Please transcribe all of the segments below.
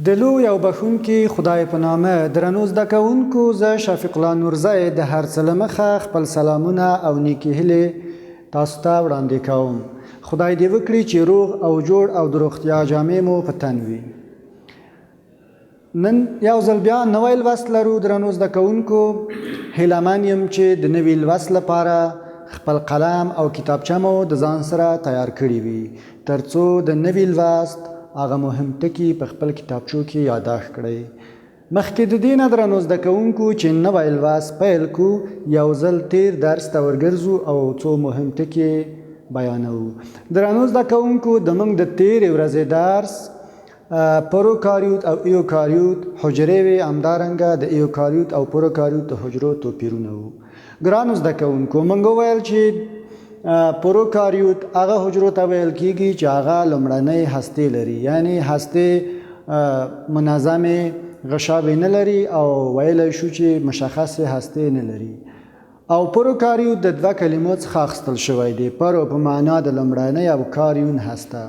د لوی او بخښونکي خدای په نامه درنو زده کوونکو، زه شفیق الله نورزی د هر څه له مخه خپل سلامونه او نیکې هیلې تاسو ته وړاندې کوم. خدای دې وکړي چې روغ او جوړ او د روغتیا جامې مو په تن وي. نن یو ځل بیا نوی لوست لرو. درنو زده کوونکو، هیله من یم چې د نوي لوست لپاره خپل قلم او کتابچه مو د ځان سره تیار کړي وي، ترڅو د نوي لوست هغه مهم ټکي په خپل کتابچو کې یاداښت کړئ. مخکې د دې نه درنو زده کوونکو چې نوی لوست پیل کړو، یو ځل تیر درس ته ورګرځو او څو مهم ټکي بیانوو. درنو زده کوونکو، زموږ د تیرې ورځې درس پروکاریوت او ایوکاریوت حجرې وې، همدارنګه د ایوکاریوت او پروکاریوت د حجرو توپیرونه وو. ګرانو زده کوونکو، موږ وویل چې پروکاریوت هغه حجرو ته ویل کیږي چې هغه لومړنۍ هستې لري، یعنی هستې منظمې غشابې نه لري او ویلی شو چې مشخصې هستې نه لري. او پروکاریوت د دوه کلمو څخه اخیستل شوی دی، پرو په معنا د لومړنۍ او کاریون هسته.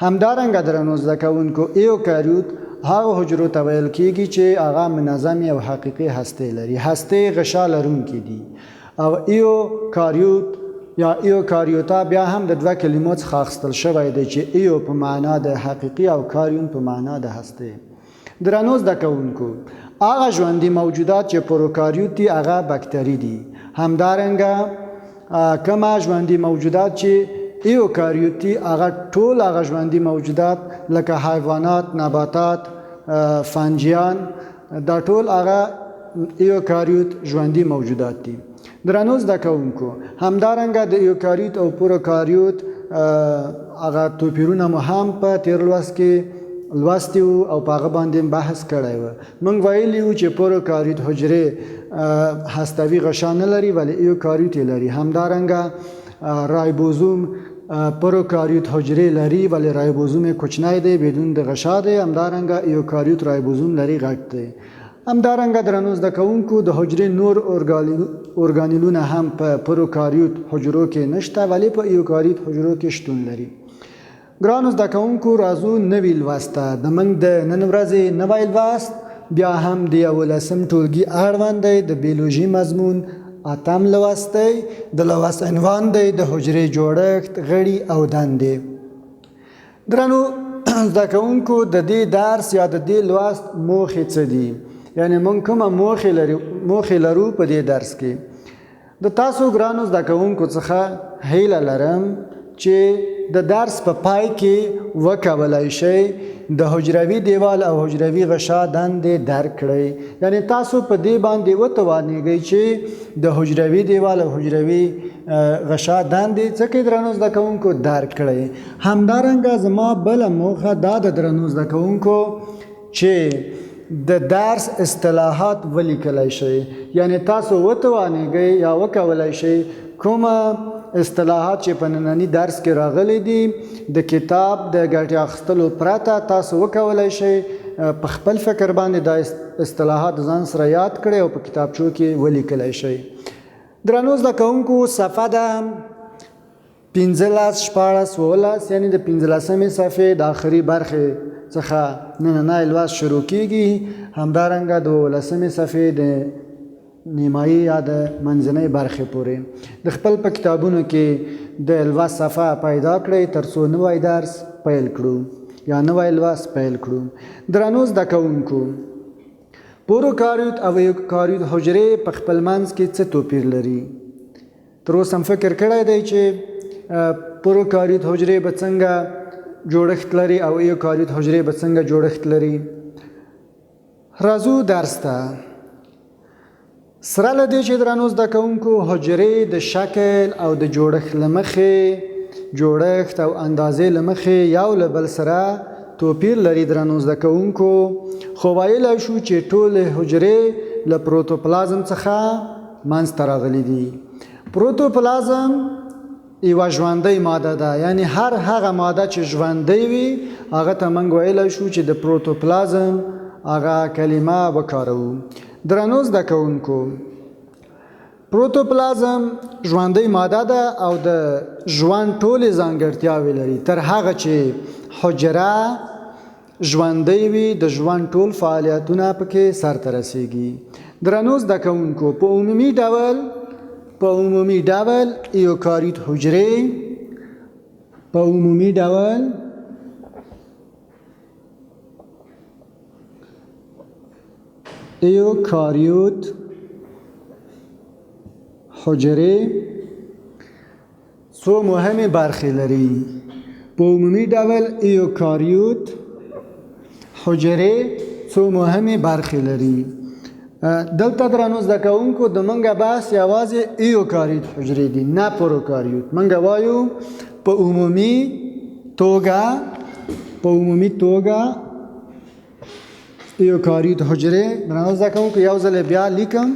همدارنګه درنو زده کوونکو، ایوکاریوت هغه حجرو ته ویل کیږي چې هغه منظمې او حقیقي هستې لري، هستې غشا لرونکي دي. او ایوکاریوت یا ایوکاریوتا بیا هم د دوه کلمو څخه اخیستل شوی دی چې ایو په معنا د حقیقي او کاریون په معنا د هستې. درنو زده کوونکو، هغه ژوندي موجودات چې پروکاریوت دي هغه بکتری دي. همدارنګه کومه ژوندي موجودات چې ایوکاریوت دي هغه ټول هغه ژوندي موجودات لکه حیوانات، نباتات، فنجیان، دا ټول هغه ایوکاریوت ژوندي موجودات دي. درنو زده کوونکو، همدارنګه د ایوکاریوت او پروکاریوت هغه توپیرونه مو هم په تیر لوست کې لوستي وو او په هغه باندې بحث کړی و. موږ ویلي وو چې پروکاریوت حجرې هستوي غشا نه لري ولی ایوکاریوت یې لري. همدارنګه رایبوزوم پروکاریوت حجرې لري ولی رایبوزوم یې کوچنی دی، بدون د غشا دی. همدارنګه ایوکاریوت رایبوزوم لري، غټ دی. همدارنګه درنو زده کوونکو، د حجرې نور ارګانیلونه هم په پروکاریوت حجرو کې نشته ولی په ایوکاریوت حجرو کې شتون لري. ګرانو زده کوونکو، راځو نوي لوست ته. زموږ د نن ورځې نوی لوست بیا هم د 11 ټولګي اړوند دی، د بیولوژي مضمون 8 لوست دی. د لوست عنوان دی د حجرې جوړښت، غړي او دندې. درنو زده کوونکو، د دې درس یا د دې لوست موخې څه دي؟ یعنی موږ کومه موخې لرو په دې درس کې؟ د تاسو ګرانو زده کوونکو څخه هیله لرم چې د درس په پای کې وکولای شئ د حجروي دیوال او حجروي غشا دندې درک کړئ. یعنی تاسو په دې باندې وتوانیږئ چې د حجروي دیوال او حجروي غشا دندې څه کې درنو زده کوونکو درک کړئ. همدارنګه زما بله موخه دا د درنو زده کوونکو چې د درس اصطلاحات ولیکلی شئ. یعنی تاسو وتوانیږئ یا وکولای شئ کومه اصطلاحات چې په ننني درس کې راغلي دي د کتاب د ګټې اخیستلو پرته تاسو وکولای شئ په خپل فکر باندې دا اصطلاحات ځان سره یاد کړئ او په کتابچو کې ولیکلی شئ. درنو زده کوونکو، صفحه ده 15 16 17، یعنی د 15مې صفحې د آخري برخې څخه نننی لوست شروع کیږي. همدارنګه د 12مې صفحې د نیمایي یا د منځنۍ برخې پورې د خپل په کتابونو کې د لوست صفحه پیدا کړئ ترڅو نوی درس پیل کړو یا نوی لوست پیل کړو. درنو زده کوونکو، پروکاریوت او ایوکاریوت حجرې په خپل منځ کې څه توپیر لري؟ تر اوسه هم فکر کړی دی چې پروکاریوت حجرې به څنګه جوړښت لري او ایوکاریوت حجرې به څنګه جوړښت لري؟ راځو درس ته. سره له دې چې درنو زده کوونکو، حجرې د شکل او د جوړښت له مخې، جوړښت او اندازې له مخې یو له بل سره توپیر لري. درنو زده کوونکو، خو ویلی شو چې ټولې حجرې له پروتوپلازم څخه منځته راغلي دي. پروتوپلازم یوه ژوندۍ ماده ده، یعنی هر هغه ماده چې ژوندۍ وي هغه ته موږ ویلی شو چې د پروتوپلازم هغه کلمه وکاروو. درنو زده کوونکو، پروتوپلازم ژوندۍ ماده ده او د ژوند ټولې ځانګړتیاوې لري، تر هغه چې حجره ژوندی وي د ژوند ټول فعالیتونه پکې سرته رسیږي. درنو زده کوونکو په عمومي ډول ایوکاریوت حجرې ایوکاریوت حجرې څو مهمې برخې لري. په عمومي ډول ایوکاریوت حجرې څو مهمې برخې لري. دلته درنو زده کوونکو د منګه بحث یوازې ایوکاریوت حجرې دي، نه پروکاریوت. منګه وایو په عمومي توګه ایوکاریوت حجرې. درنو زده کوونکو یو ځل بیا لیکم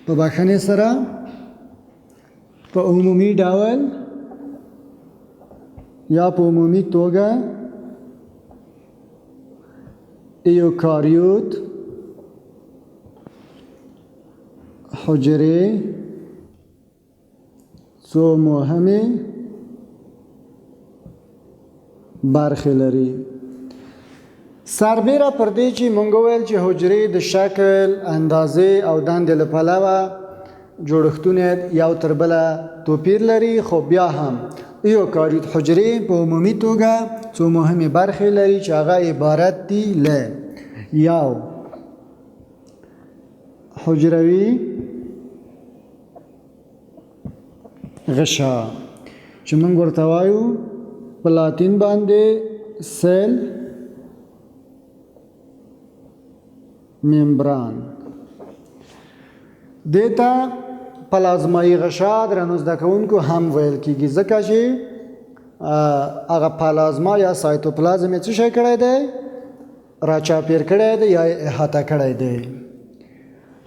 په بښنې سره. په عمومي ډول یا په عمومي توګه ایوکاریوت حجرې څو مهمې برخې لري. سربیره پر دې چې مونږ ویل چې حجرې د شکل، اندازې او دندې له پلوه جوړښتونه یو تر بله توپیر لري، خو بیا هم ایوکاریوت حجرې په عمومي توګه څو مهمې برخې لري چې هغه عبارت دي له یو حجروي غشا چې موږ ورته وایو په لاتین باندې سیل ممبران. دیتا پلازمایي غشا درنو زده کوونکو هم ویل کیږي، ځکه چې هغه پلازما یا سایتوپلازم یې څه شی کړی دی؟ راچاپیر کړی دی یا احاطه کړی دی.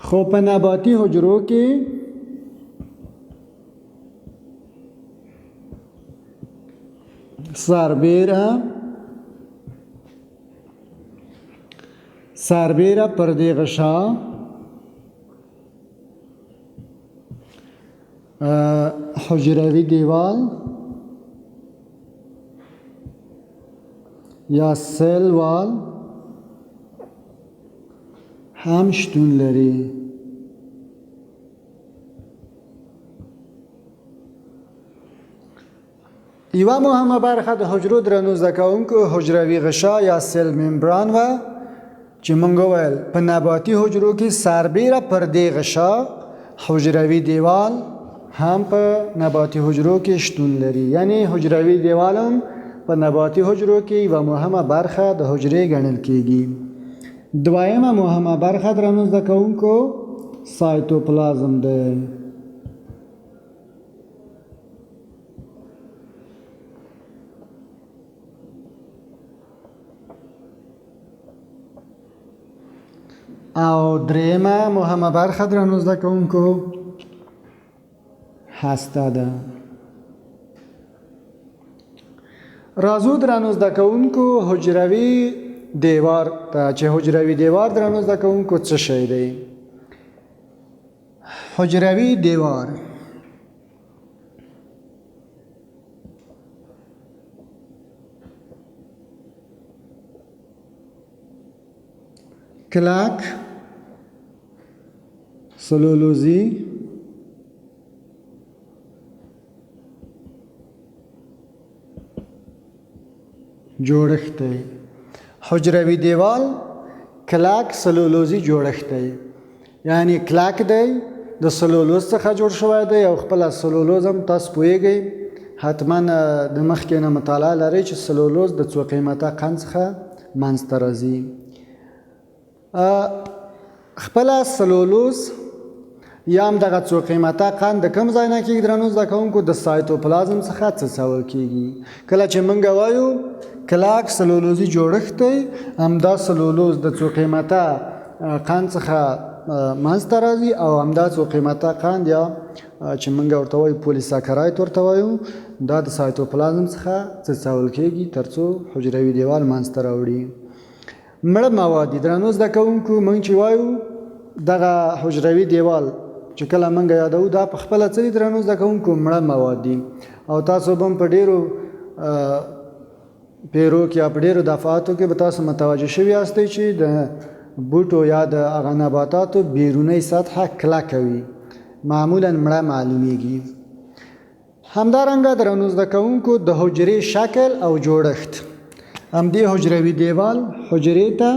خو په نباتي حجرو کې سربیره پردې غشا حجروي دیوال یا سیل وال هم شتون لري. یوه مهمه برخه د حجرو درنو زده کوونکو حجروي غشا یا سیل ممبران و چې مونږ ویل په نباتي حجرو کې سربیره پردې غشا حجروي دیوال هم په نباتي حجرو کې شتون لري. یعنی حجروي دیوال هم په نباتي حجرو کې یوه مهمه برخه د حجرې ګڼل کیږي. دویمه مهمه برخه درنو زده کوونکو سایتوپلازم دی. او دریمه مهمه برخه درنو زده کوونکو هسته ده. راځو درنو زده کوونکو حجروي دیوار ته، چې حجروي دیوار درنو زده کوونکو څه شی دی؟ حجروي دیوار کلک سلولوزي جوړښت دی. حجروي دیوال کلک سلولوزي جوړښت دی، یعنی کلک دی، د سلولوز څخه جوړ شوی دی او خپل سلولوز هم تاسو پوهیږئ حتما د مخکې نه مطالعه لرئ چې سلولوز د څو قیمته قند څخه منځته راځي. خپل سلولوز یا هم دغه څو قیمته قند د کوم ځای نه کېږي درنو زده کوونکو؟ د سایتوپلازم څخه څڅول کېږي. کله چې موږ وایو کلک سلولوزي جوړښت دی، همدا سلولوز د څو قیمته قند څخه منځته راځي او همدا څو قیمته قند یا چې موږ ورته وایو پولیساکراید ورته وایو، دا د سایتوپلازم څخه څڅول کېږي تر څو حجروي دیوال منځته راوړي. مړه مواد دي درنو زده کوونکو. موږ چې وایو دغه حجروي دیوال چې کله موږ یادوو دا په خپله څه دي درنو زده کوونکو؟ مړه مواد دي. او تاسو به هم په ډېرو پیرو کې په ډېرو دفعاتو کې به تاسو متوجه شوي یاستئ چې د بوټو یا د هغه نباتاتو بیرونی سطحه کلکه وي، معمولا مړه معلومیږي. همدارنګه درنو زده کوونکو د حجرې شکل او جوړښت، همدې حجروي دیوال حجرې ته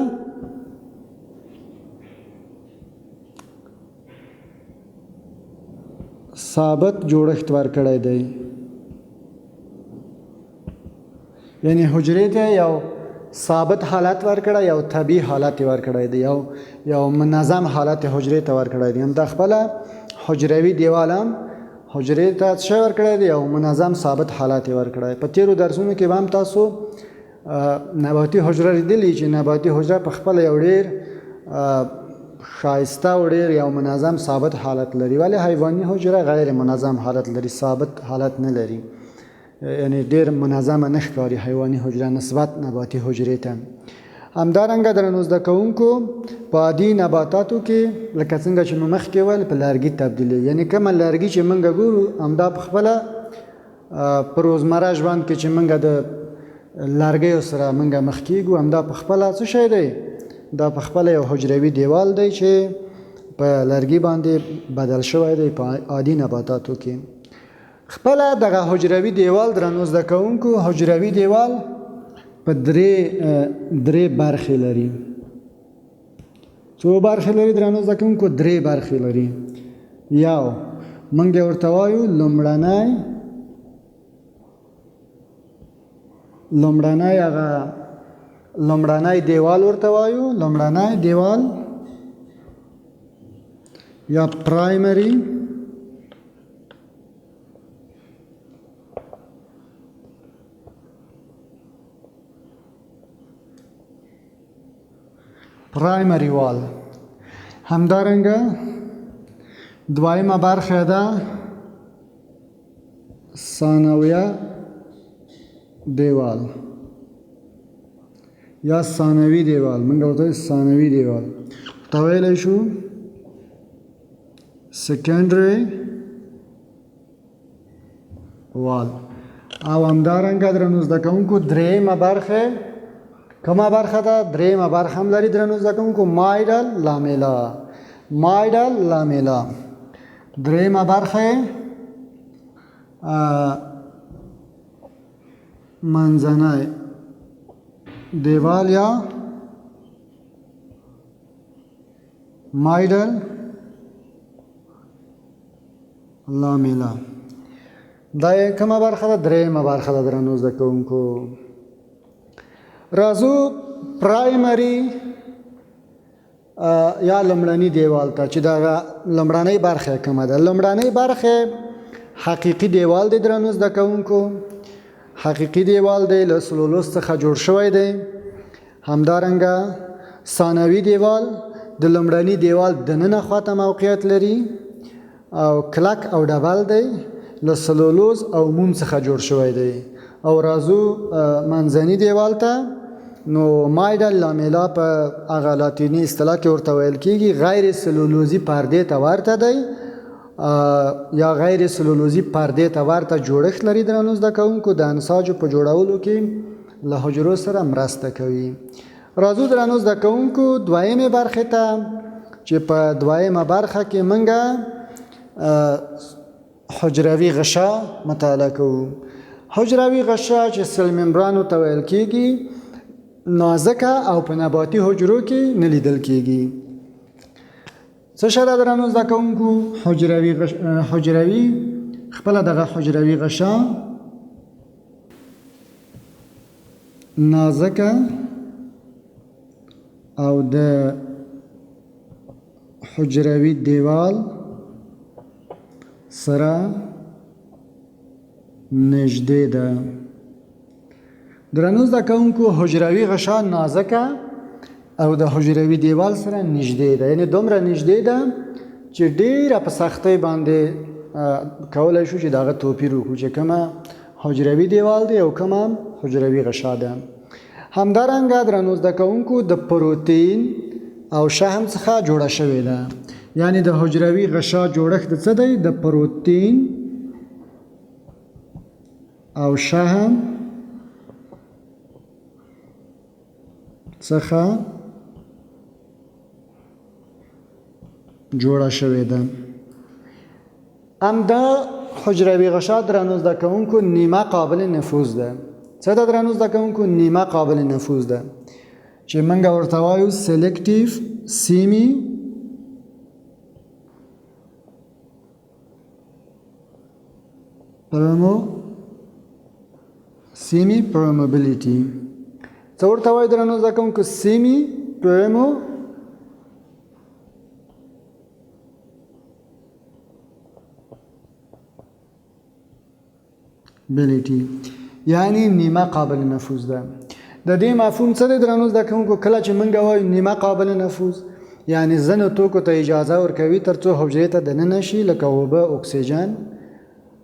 ثابت جوړښت ورکړی دی، یعنی حجرې ته یو ثابت حالت ورکړی، یو طبیعي حالت ورکړی دی، یو منظم حالت حجرې ته ورکړی دی. هم د خپل حجروي دیوال هم حجرې ته څه ورکړی دی؟ یو منظم ثابت حالت ورکړی. په تیرو درسونو کې هم تاسو نباتي حجره لیدلې چې نباتي حجره په خپل یو ډېر ښایسته او ډېر یو منظم ثابت حالت لري، ولی حیواني حجره غیر منظم حالت لري، ثابت حالت نه لري، یعنی ډېر منظمه نه ښکاري حیواني حجره نسبت نباتي حجرې ته. همدارنګه درنو زده کوونکو په عادي نباتاتو کې لکه څنګه چې مو مخکې ویل په لرګي تبدیلېږي، یعنی کومه لرګي چې موږ ګورو همدا په خپله په روزمره ژوند کې چې موږ د لرګیو سره موږ مخ کېږو، همدا په خپله څه شی دی؟ دا په خپله یو حجروي دیوال دی چې په لرګي باندې بدل شوی دی په عادي نباتاتو کې. خپله دغه حجروي دیوال درنو زده کوونکو حجروي دیوال په درې برخې لري. څو برخې لري درنو زده کوونکو؟ درې برخې لري. یو موږ ورته وایو لومړنی دیوال ورته وایو، لومړنی دیوال یا پرایمری وال. همدارنګه دویمه برخه ده ثانویه دیوال یا ثانوي دیوال، موږ ورته ثانوي دیوال ته ویلی شو سیکنډري وال. او همدارنګه درنو زده کوونکو درېیمه برخه کومه برخه ده؟ درېیمه برخه هم لري درنو زده کوونکو مایډل لامیلا. درېیمه برخه منځنی دیوال یا مایډل لامیلا. دا کومه برخه ده؟ درېیمه برخه ده درنو زده کوونکو. راځو پرایمری یا لومړني دیوال ته چې دا لومړنۍ برخه کومه ده؟ لومړنۍ برخه حقیقي دیوال دی درنو زده کوونکو. حقیقي دیوال دی له سلولوس څخه جوړ شوی دی. همدارنګه ثانوي دیوال د لومړني دیوال دننه خواته موقعیت لري او کلک او ډبل دی، له سلولوز او موم څخه جوړ شوی دی. او راځو منځني دیوال ته، نو مایډل لامیلا په هغه لاتیني اصطلاح کې ورته ویل کېږي غیر سلولوزي پردې ته ورته دی یا غیر سلولوزي پردې ته ورته جوړښت لري درنو زده کوونکو، د انساجو په جوړولو کې له حجرو سره مرسته کوي. راځو درنو زده کوونکو دویمې برخې ته چې په دویمه برخه کې موږ حجروي غشا مطالعه کوو. حجروي غشا چې سل ممبرانو ته ویل کېږي، نازکه او په نباتي حجرو کې نه لیدل کېږي. څه شی ده درنو زده کوونکو؟ حجروي خپله دغه حجروي غشا نازکه او د حجروي دیوال سره نږدې ده. درنو زده کوونکو حجروي غشا نازکه او د حجروي دیوال سره نږدې ده، یعنی دومره نږدې ده چې ډیره په سختۍ باندې کولی شو چې دغه توپیر وکړو چې کومه حجروي دیوال دی او کومه حجروي غشا ده. همدارنګه درنو زده کوونکو د پروتین او شحم څخه جوړه شوې ده، یعنی د حجروي غشا جوړښت څه دی؟ د پروتین او شحم څخه جوړه شوې ده. همدا حجروي غشا درنو زده کوونکو نیمه قابل نفوذ ده. څه ده درنو زده کوونکو؟ نیمه قابل نفوذ ده چې موږ ورته وایو سلیکټیو سیمی سیمی پرمیبیلیټي. څه ورته وایي درنو زده کوونکو؟ سیمی پرمیبیلیټي یعنی نیمه قابل نفوذ ده. د دې مفهوم څه دی درنو زده کوونکو؟ کله چې موږ وایو نیمه قابل نفوذ یعنی ځینو توکو ته اجازه ورکوي تر څو حجرې ته دننه شي لکه اوبه، اکسیجن،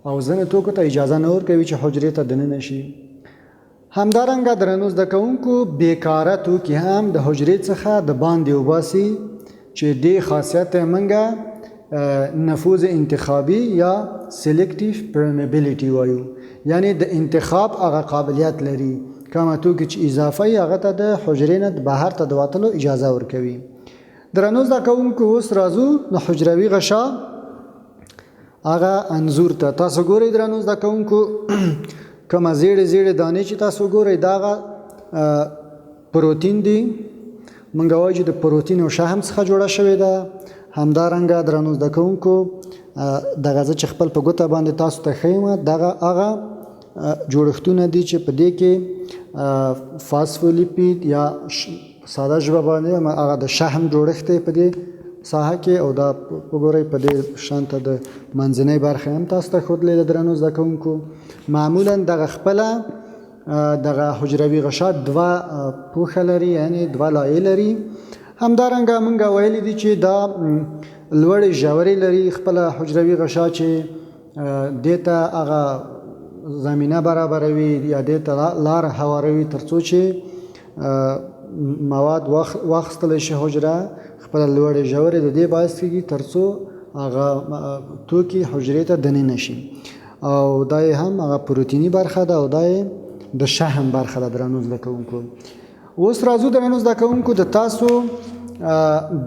او ځینو توکو ته اجازه نه ورکوي چې حجرې ته دننه شي. همدارنګه درنو زده کوونکو بیکاره توکي هم د حجرې څخه د باندې وباسي چې دې خاصیت ته موږ نفوذ انتخابي یا سلیکټیو پرمیبیلیټي وایو، یعنی د انتخاب هغه قابلیت لري. کومه توکي چې اضافه یې هغه ته د حجرې نه بهر ته د وتلو اجازه ورکوي. درنو زده کوونکو اوس راځو د حجروي غشا هغه انځور ته. تاسو ګورئ درنو زده کوونکو کومه زیړې زیړې دانې چې تاسو ګورئ دا هغه پروتین دي. موږ وایو چې د پروتین او شحم څخه جوړه شوې ده. همدارنګه درنو زده کوونکو دغه زه چې خپل په ګوته باندې تاسو ته ښیم دغه هغه جوړښتونه دي چې په دې کې فاسفولیپید یا ساده ژبه باندې هغه د شحم جوړښت دی په دې ساحه کې، او دا وګورئ په دې شانته د منځنۍ برخه هم تاسو ته ښودلې ده درنو زده کوونکو. معمولا دغه خپله دغه حجروي غشا دوه پوښه لري یعنی دوه لایې لري. همدارنګه موږ ویلي دي چې دا لوړې ژورې لري خپله حجروي غشا چې دې ته هغه زمینه برابروي یا دې ته لار هواروي تر څو چې مواد واخیستلی شي حجره خپله لوړې ژورې د دې باعث کېږي تر څو هغه توکي حجرې ته دننه شي. او دا یې هم هغه پروتیني برخه ده او دا یې د شحم برخه ده درنو زده کوونکو. اوس راځو درنو زده کوونکو د تاسو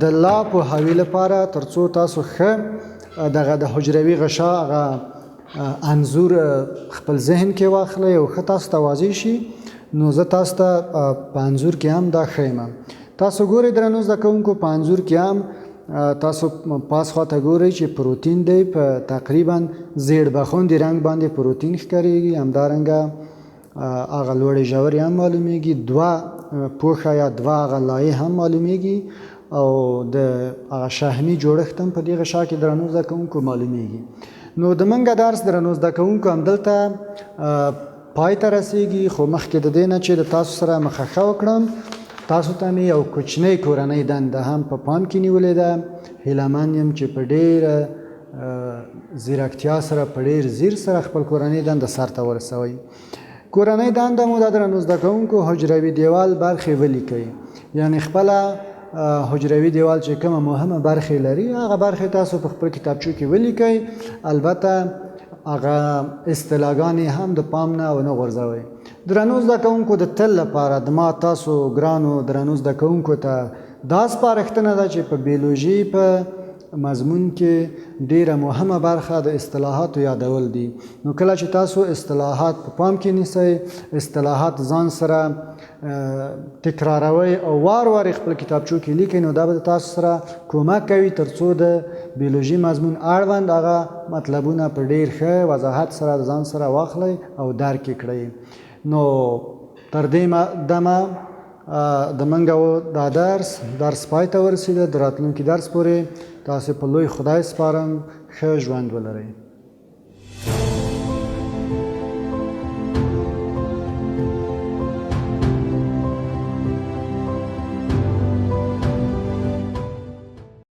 د لا پوهاوي لپاره تر څو تاسو ښه دغه د حجروي غشا هغه انځور خپل ذهن کې واخلئ او ښه تاسو ته واضح شي، نو زه تاسو ته په انځور کې هم دا ښیم. تاسو ګورئ درنو زده کوونکو په انځور کې هم تاسو پاس خواته ګورئ چې پروتین دی په تقریبا زیړ بخوندي رنګ باندې پروتین ښکارېږي. همدارنګه هغه لوړې ژورې هم معلومیږي، دوه پوښه یا دوه هغه لایې هم معلومیږي او د هغه شحمي جوړښت هم په دې غشا کې درنو زده کوونکو معلومیږي. نو د منګه درس درنو زده کوونکو همدلته پای ته رسیږي، خو مخکې د دې نه چې د تاسو سره مخه وکړم تاسو ته مې یو کوچنۍ کورنۍ دنده هم په پام کې نیولې ده. هیله من یم چې په ډېره ځیرکتیا سره په ډېر ځیر سره خپل کورنۍ دنده سرته ورسوئ. کورنۍ دنده مو دا درنو زده کوونکو حجروي دیوال برخې ولیکئ، یعنی خپله حجروي دیوال چې کومه مهمه برخې لري هغه برخې تاسو په خپل کتابچو کې ولیکئ. البته هغه اصطلاحګانې هم د پام نه ونه غورځوئ. درنو زده کوونکو د تل لپاره د ما تاسو ګرانو درنو زده کوونکو ته دا سپارښتنه ده چې په بیولوژي په مضمون کې ډیره مهمه برخه د اصطلاحاتو یادول دي. نو کله چې تاسو اصطلاحات په پام کې نیسئ، اصطلاحات ځان سره تکراروئ او وار وار خپل کتابچو کې لیکئ، نو دا به تاسو سره کومک کوي تر څو د بیولوژي مضمون اړوند هغه مطلبونه په ډیر ښه وضاحت سره ځان سره واخلئ او درک یې کړئ. نو تر دې دمه د منګه دا درس پای ته ورسېده. د راتلونکي درس پورې تاسو په لوی خدای سپارم. ښه ژوند ولرئ.